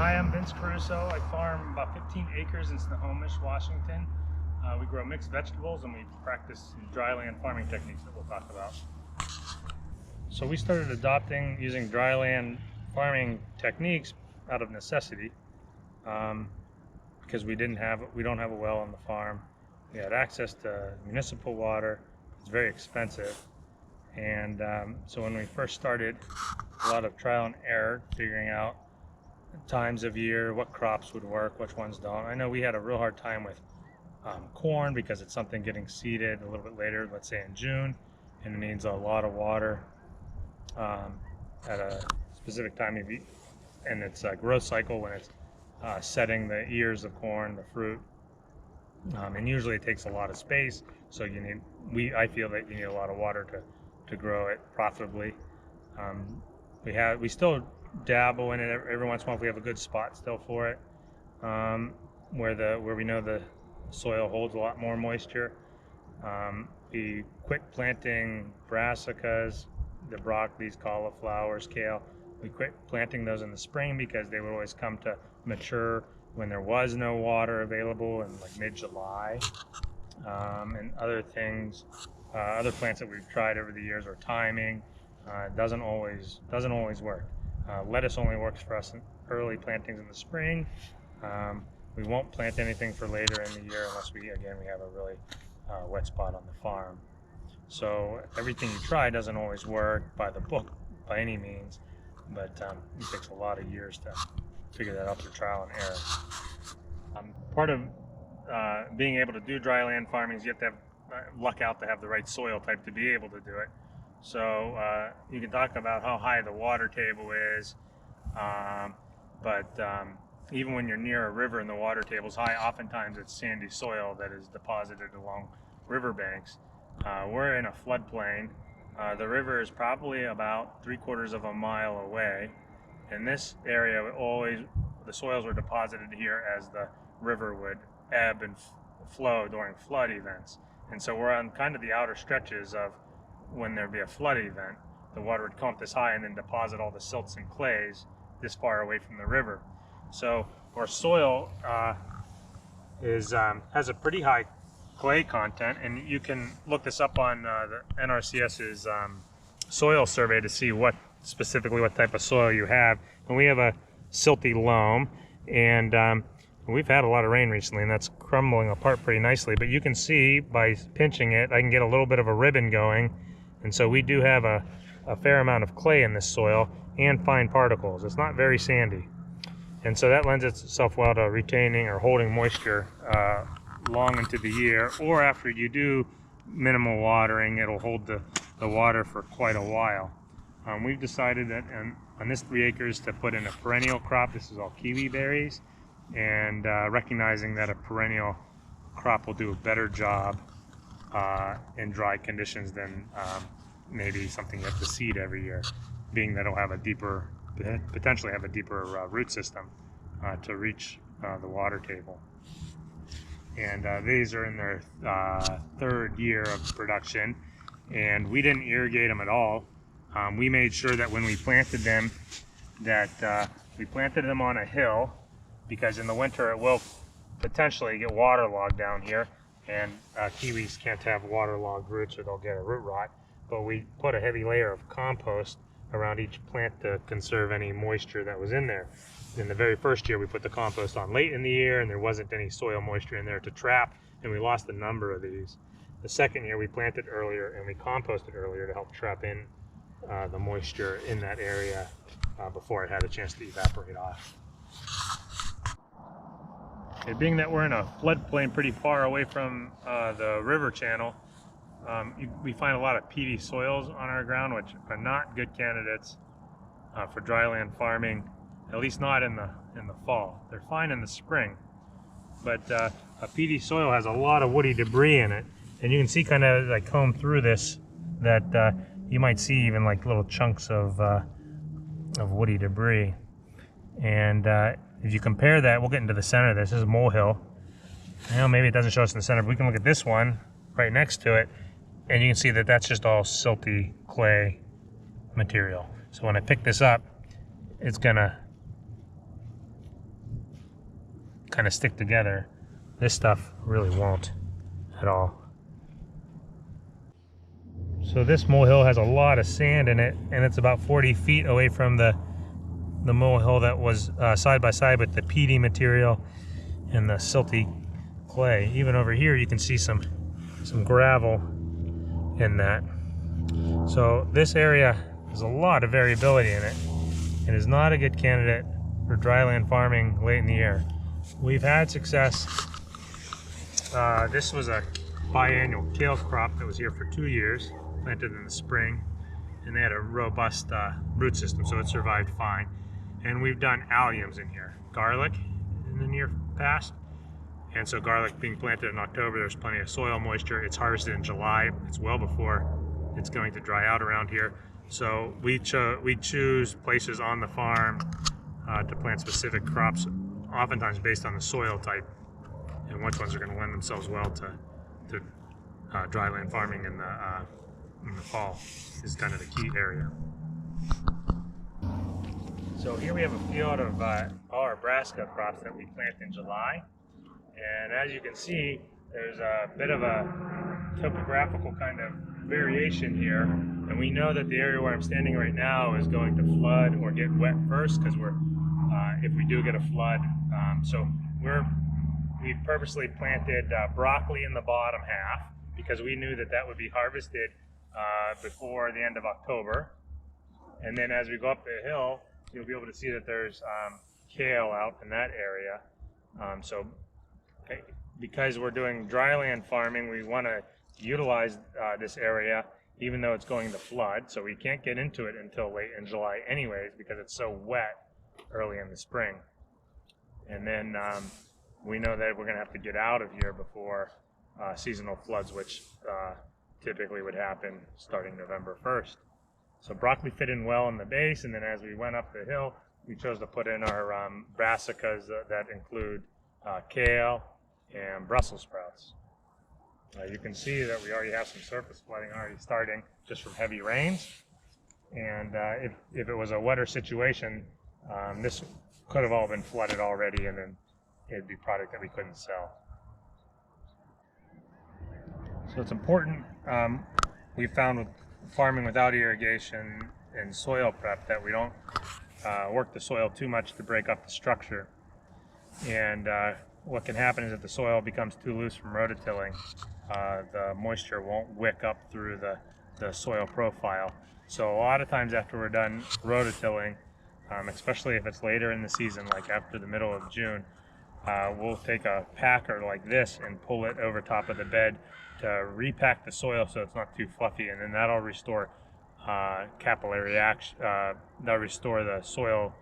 Hi, I'm Vince Caruso. I farm about 15 acres in Snohomish, Washington. We grow mixed vegetables and we practice dryland farming techniques that we'll talk about. So we started adopting using dryland farming techniques out of necessity because we don't have a well on the farm. We had access to municipal water. It's very expensive, and so when we first started, a lot of trial and error, figuring out times of year, what crops would work, which ones don't. I know we had a real hard time with corn because it's something getting seeded a little bit later, let's say in June, and it needs a lot of water at a specific time of year in its growth cycle when it's setting the ears of corn, the fruit, and usually it takes a lot of space. So I feel that you need a lot of water to grow it profitably. We still dabble in it every once in a while if we have a good spot still for it, where we know the soil holds a lot more moisture. We quit planting brassicas, the broccolis, cauliflowers, kale. We quit planting those in the spring because they would always come to mature when there was no water available in like mid-July. And other things, other plants that we've tried over the years are timing. Doesn't always work. Lettuce only works for us in early plantings in the spring. We won't plant anything for later in the year unless we have a really wet spot on the farm. So everything you try doesn't always work by the book by any means, but it takes a lot of years to figure that out through trial and error. Part of being able to do dry land farming is you have to have luck out to have the right soil type to be able to do it. So you can talk about how high the water table is, but even when you're near a river and the water table's high, oftentimes it's sandy soil that is deposited along riverbanks. We're in a floodplain. The river is probably about 3/4 of a mile away. In this area, the soils were deposited here as the river would ebb and flow during flood events. And so we're on kind of the outer stretches of when there'd be a flood event. The water would come up this high and then deposit all the silts and clays this far away from the river. So our soil has a pretty high clay content, and you can look this up on the NRCS's soil survey to see specifically what type of soil you have. And we have a silty loam, and we've had a lot of rain recently, and that's crumbling apart pretty nicely. But you can see by pinching it, I can get a little bit of a ribbon going, and so we do have a fair amount of clay in this soil and fine particles. It's not very sandy, and so that lends itself well to retaining or holding moisture long into the year, or after you do minimal watering, it'll hold the water for quite a while. We've decided that on this 3 acres to put in a perennial crop. This is all kiwi berries, and recognizing that a perennial crop will do a better job in dry conditions than maybe something you have to seed every year, being that it'll have potentially have a deeper root system to reach the water table. And these are in their 3rd year of production, and we didn't irrigate them at all. We made sure that when we planted them, we planted them on a hill, because in the winter it will potentially get waterlogged down here, and kiwis can't have waterlogged roots or they'll get a root rot. But we put a heavy layer of compost around each plant to conserve any moisture that was in there. In the very first year, we put the compost on late in the year, and there wasn't any soil moisture in there to trap, and we lost a number of these. The second year, we planted earlier and we composted earlier to help trap in the moisture in that area before it had a chance to evaporate off. Okay, being that we're in a floodplain pretty far away from the river channel, we find a lot of peaty soils on our ground, which are not good candidates for dryland farming, at least not in the fall. They're fine in the spring, but a peaty soil has a lot of woody debris in it, and you can see kind of like comb through this that you might see even like little chunks of woody debris. And if you compare that, we'll get into the center of this. This is a molehill. Maybe it doesn't show us in the center, but we can look at this one right next to it, and you can see that that's just all silty clay material. So when I pick this up, it's gonna kind of stick together. This stuff really won't at all. So this molehill has a lot of sand in it, and it's about 40 feet away from the molehill that was side by side with the peaty material and the silty clay. Even over here you can see some gravel in that. So this area has a lot of variability in it and is not a good candidate for dryland farming late in the year. We've had success. This was a biannual kale crop that was here for 2 years, planted in the spring, and they had a robust root system, so it survived fine. And we've done alliums in here, garlic in the near past. And so garlic being planted in October, there's plenty of soil moisture. It's harvested in July. It's well before it's going to dry out around here. So we choose places on the farm to plant specific crops, oftentimes based on the soil type and which ones are going to lend themselves well to dryland farming in the fall is kind of the key area. So here we have a field of all our brassica crops that we plant in July. And as you can see, there's a bit of a topographical kind of variation here. And we know that the area where I'm standing right now is going to flood or get wet first, because if we do get a flood. So we purposely planted broccoli in the bottom half because we knew that would be harvested before the end of October. And then as we go up the hill, you'll be able to see that there's kale out in that area. Because we're doing dryland farming, we want to utilize this area even though it's going to flood. So we can't get into it until late in July anyways, because it's so wet early in the spring. And then we know that we're going to have to get out of here before seasonal floods, which typically would happen starting November 1st. So broccoli fit in well in the base, and then as we went up the hill, we chose to put in our brassicas that include kale and Brussels sprouts. You can see that we already have some surface flooding already starting just from heavy rains. And if it was a wetter situation, this could have all been flooded already, and then it'd be product that we couldn't sell. So it's important, we found with farming without irrigation and soil prep, that we don't work the soil too much to break up the structure. And what can happen is if the soil becomes too loose from rototilling, the moisture won't wick up through the soil profile. So a lot of times after we're done rototilling, especially if it's later in the season, like after the middle of June, we'll take a packer like this and pull it over top of the bed to repack the soil so it's not too fluffy, and then that'll restore capillary action. That'll restore the soil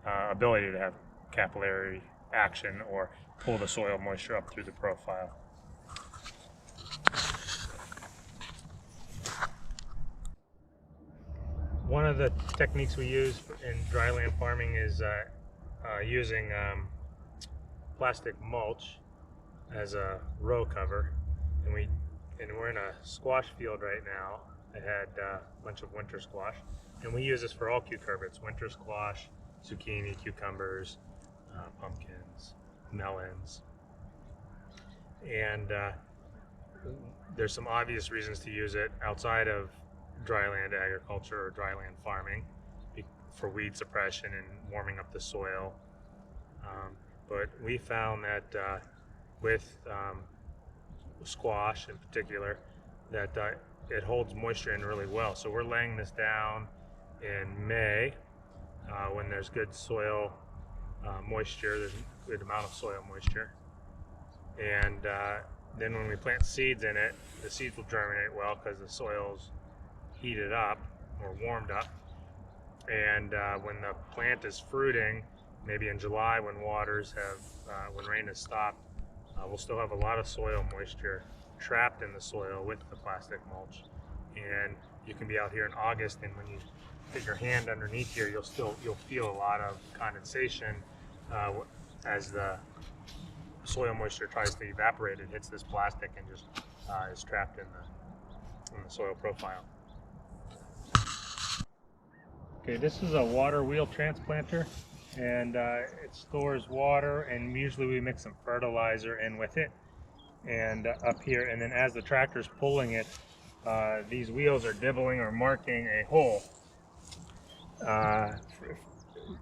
ability to have capillary action or pull the soil moisture up through the profile. One of the techniques we use in dryland farming is using plastic mulch as a row cover, and we're in a squash field right now. I had a bunch of winter squash, and we use this for all cucurbits: winter squash, zucchini, cucumbers, pumpkins, melons. And there's some obvious reasons to use it outside of dryland agriculture or dryland farming, for weed suppression and warming up the soil. But we found that with squash in particular, that it holds moisture in really well. So we're laying this down in May when there's good soil moisture, there's a good amount of soil moisture. And then when we plant seeds in it, the seeds will germinate well because the soil's heated up or warmed up. And when the plant is fruiting, maybe in July when when rain has stopped, we'll still have a lot of soil moisture trapped in the soil with the plastic mulch. And you can be out here in August, and when you put your hand underneath here, you'll feel a lot of condensation as the soil moisture tries to evaporate. It hits this plastic and just is trapped in the soil profile. Okay, this is a water wheel transplanter. and it stores water, and usually we mix some fertilizer in with it, and up here, and then as the tractor's pulling it, these wheels are dibbling or marking a hole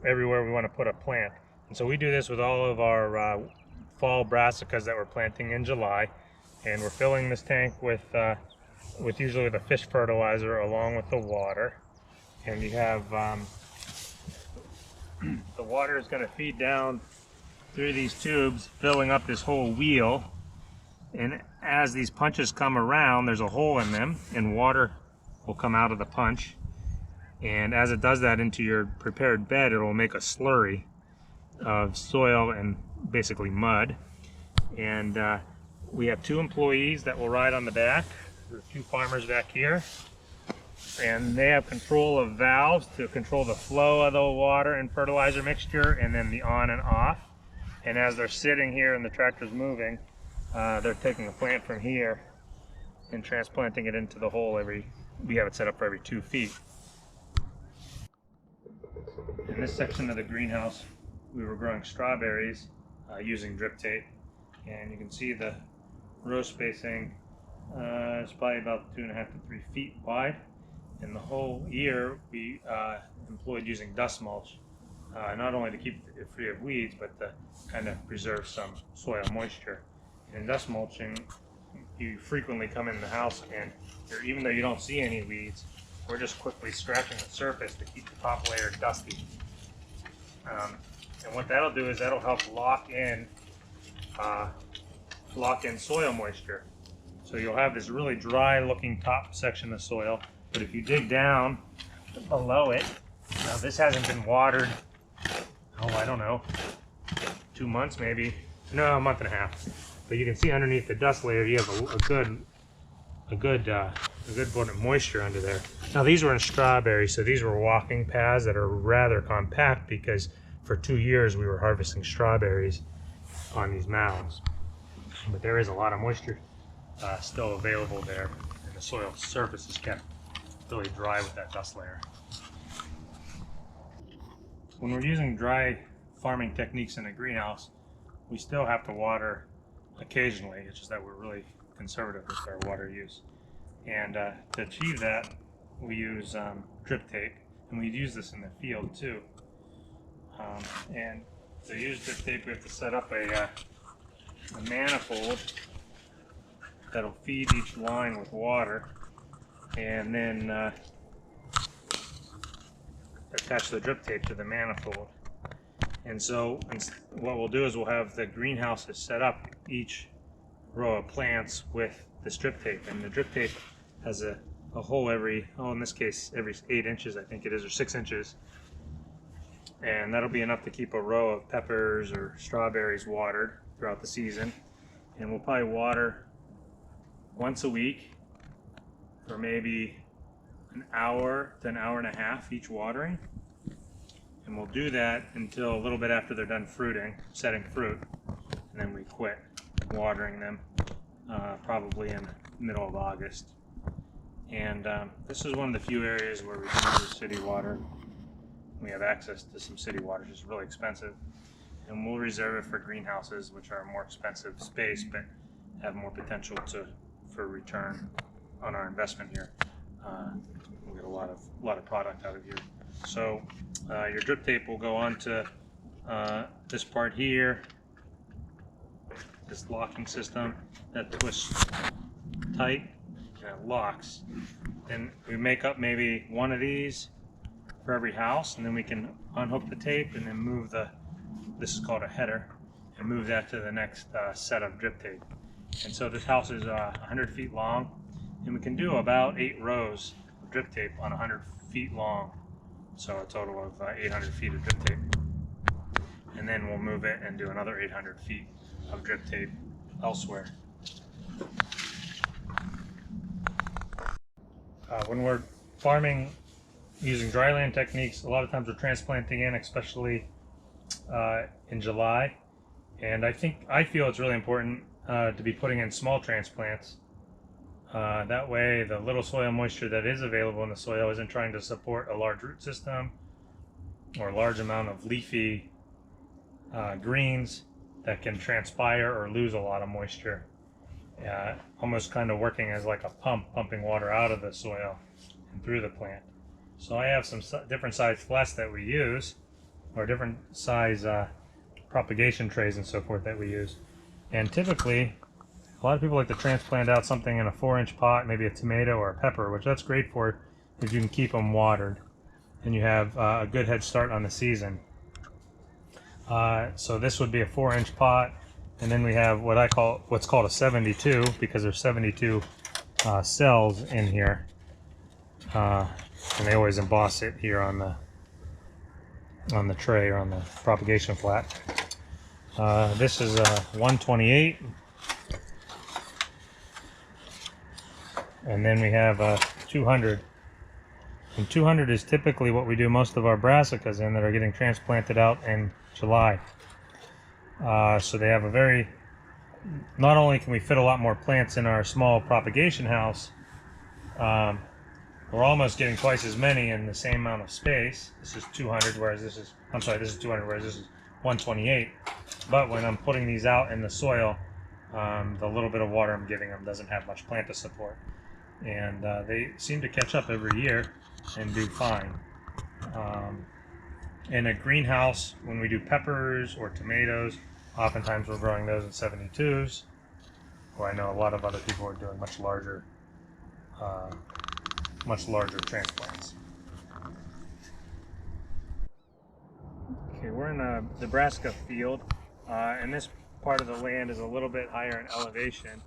everywhere we want to put a plant. And so we do this with all of our fall brassicas that we're planting in July, and we're filling this tank with usually the fish fertilizer along with the water. And you have the water is going to feed down through these tubes, filling up this whole wheel. And as these punches come around, there's a hole in them, and water will come out of the punch. And as it does that into your prepared bed, it will make a slurry of soil and basically mud. And we have 2 employees that will ride on the back. There's 2 farmers back here. And they have control of valves to control the flow of the water and fertilizer mixture, and then the on and off. And as they're sitting here and the tractor's moving, they're taking a plant from here and transplanting it into the hole we have it set up for every 2 feet. In this section of the greenhouse, we were growing strawberries using drip tape, and you can see the row spacing is probably about 2.5 to 3 feet wide. And the whole year we employed using dust mulch, not only to keep it free of weeds, but to kind of preserve some soil moisture. And in dust mulching, you frequently come in the house, and even though you don't see any weeds, we're just quickly scratching the surface to keep the top layer dusty. And what that'll do is that'll help lock in soil moisture. So you'll have this really dry looking top section of soil, but if you dig down below it, now this hasn't been watered, I don't know, 2 months maybe, no, a month and a half. But you can see underneath the dust layer, you have a good bit of moisture under there. Now these were in strawberries, so these were walking paths that are rather compact, because for 2 years we were harvesting strawberries on these mounds. But there is a lot of moisture still available there, and the soil surface is kept really dry with that dust layer. When we're using dry farming techniques in a greenhouse, we still have to water occasionally. It's just that we're really conservative with our water use. And to achieve that, we use drip tape, and we use this in the field too. And to use drip tape, we have to set up a manifold that'll feed each line with water, and then attach the drip tape to the manifold. And so what we'll do is we'll have the greenhouses set up each row of plants with this drip tape, and the drip tape has a hole every, in this case, every 8 inches, I think it is, or 6 inches. And that'll be enough to keep a row of peppers or strawberries watered throughout the season. And we'll probably water once a week for maybe an hour to an hour and a half each watering. And we'll do that until a little bit after they're done fruiting, setting fruit, and then we quit watering them probably in the middle of August. And this is one of the few areas where we can use city water. We have access to some city water, which is really expensive, and we'll reserve it for greenhouses, which are a more expensive space but have more potential for return on our investment here. We'll get a lot of product out of here. So your drip tape will go onto this part here, this locking system that twists tight and it locks. Then we make up maybe one of these for every house, and then we can unhook the tape and then move this is called a header, and move that to the next set of drip tape. And so this house is 100 feet long, and we can do about 8 rows of drip tape on 100 feet long. So a total of 800 feet of drip tape. And then we'll move it and do another 800 feet of drip tape elsewhere. When we're farming using dryland techniques, a lot of times we're transplanting in, especially in July. And I feel it's really important to be putting in small transplants. That way the little soil moisture that is available in the soil isn't trying to support a large root system or large amount of leafy greens that can transpire or lose a lot of moisture, almost kind of working as like a pump, pumping water out of the soil and through the plant. So I have some different size flesh that we use, or different size propagation trays and so forth that we use. And typically, a lot of people like to transplant out something in a 4-inch pot, maybe a tomato or a pepper, which that's great for if you can keep them watered and you have a good head start on the season. So this would be a 4-inch pot, and then we have what's called a 72, because there's 72 cells in here, and they always emboss it here on the tray or on the propagation flat. This is a 128, and then we have a 200. And 200 is typically what we do most of our brassicas in that are getting transplanted out in July. So they have not only can we fit a lot more plants in our small propagation house, we're almost getting twice as many in the same amount of space. This is 200, whereas this is 200, whereas this is 128. But when I'm putting these out in the soil, the little bit of water I'm giving them doesn't have much plant to support. And they seem to catch up every year and do fine. In a greenhouse, when we do peppers or tomatoes, oftentimes we're growing those in 72s, or I know a lot of other people are doing much larger transplants. Okay, we're in the brassica field, and this part of the land is a little bit higher in elevation,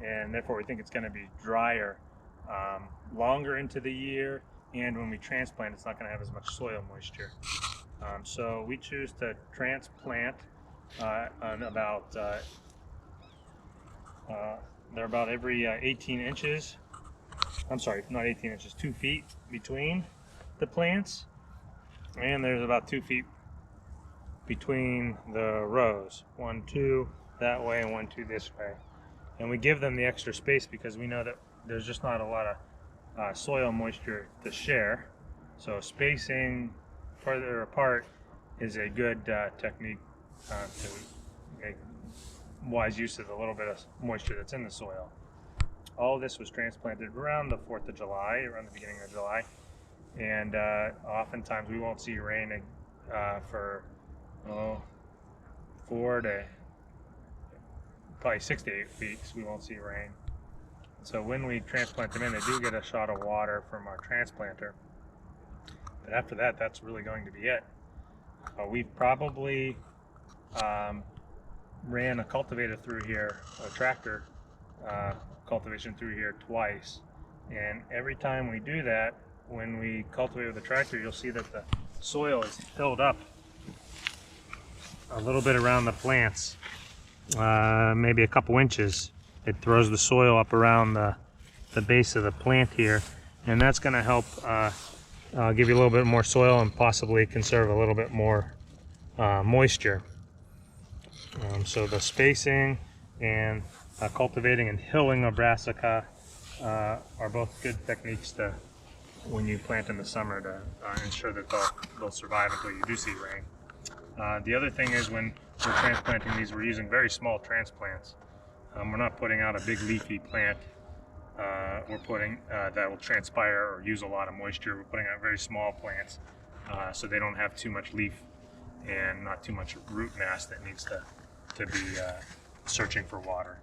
and therefore we think it's going to be drier longer into the year, and when we transplant it's not going to have as much soil moisture. So we choose to transplant on about they're about every 18 inches. I'm sorry, not 18 inches, 2 feet between the plants, and there's about 2 feet between the rows. 1, 2 that way and 1, 2 this way. And we give them the extra space because we know that there's just not a lot of soil moisture to share. So spacing further apart is a good technique to make wise use of the little bit of moisture that's in the soil. All of this was transplanted around the 4th of July, around the beginning of July, and oftentimes we won't see rain for 4 to probably 6 to 8 weeks. We won't see rain. So when we transplant them in, they do get a shot of water from our transplanter. But after that, that's really going to be it. We've probably ran a cultivator through here, a tractor cultivation through here twice. And every time we do that, when we cultivate with the tractor, you'll see that the soil is filled up a little bit around the plants, maybe a couple inches. It throws the soil up around the base of the plant here, and that's going to help give you a little bit more soil and possibly conserve a little bit more moisture. So the spacing and cultivating and hilling a brassica are both good techniques to, when you plant in the summer, to ensure that they'll survive until you do see rain. The other thing is, when we're transplanting these, we're using very small transplants. We're not putting out a big leafy plant. We're putting that will transpire or use a lot of moisture. We're putting out very small plants so they don't have too much leaf and not too much root mass that needs to be searching for water.